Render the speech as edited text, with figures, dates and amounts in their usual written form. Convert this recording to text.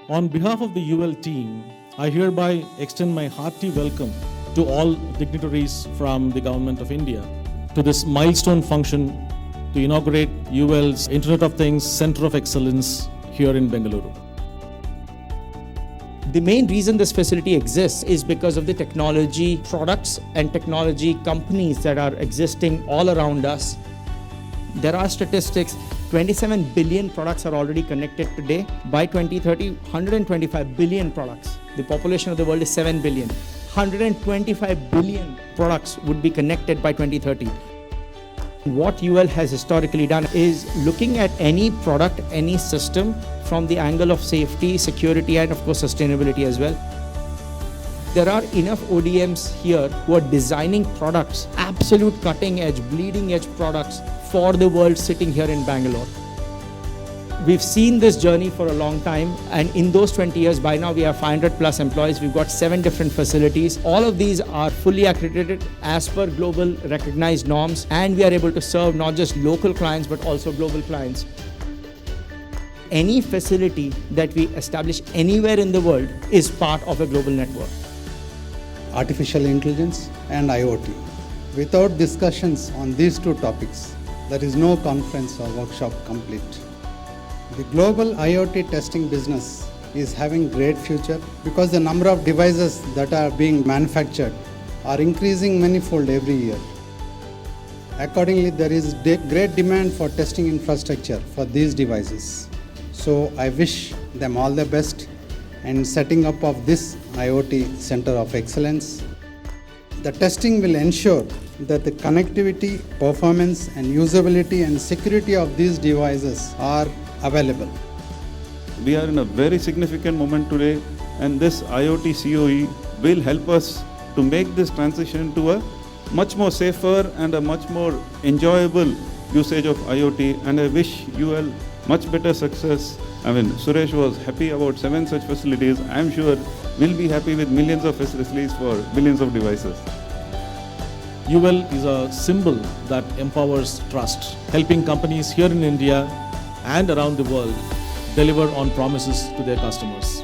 On behalf of the UL team, I hereby extend my hearty welcome to all dignitaries from the Government of India to this milestone function to inaugurate UL's Internet of Things Center of Excellence here in Bengaluru. The main reason this facility exists is because of the technology products and technology companies that are existing all around us. There are statistics, 27 billion products are already connected today. By 2030, 125 billion products. The population of the world is 7 billion. 125 billion products would be connected by 2030. What UL has historically done is looking at any product, any system from the angle of safety, security, and of course sustainability as well. There are enough ODMs here who are designing products, absolute cutting edge, bleeding edge products for the world sitting here in Bangalore. We've seen this journey for a long time, and in those 20 years, by now we have 500 plus employees. We've got 7 different facilities. All of these are fully accredited as per global recognized norms, and we are able to serve not just local clients but also global clients. Any facility that we establish anywhere in the world is part of a global network. Artificial intelligence and IoT. Without discussions on these two topics, there is no conference or workshop complete. The global IoT testing business is having great future because the number of devices that are being manufactured are increasing manifold every year. Accordingly, there is great demand for testing infrastructure for these devices. So I wish them all the best in setting up of this IoT Center of Excellence. The testing will ensure that the connectivity, performance and usability and security of these devices are available. We are in a very significant moment today, and this IoT COE will help us to make this transition to a much more safer and a much more enjoyable usage of IoT, and I wish you all much better success. Suresh was happy about 7 such facilities. I am sure we'll be happy with millions of facilities for billions of devices. UL is a symbol that empowers trust, helping companies here in India and around the world deliver on promises to their customers.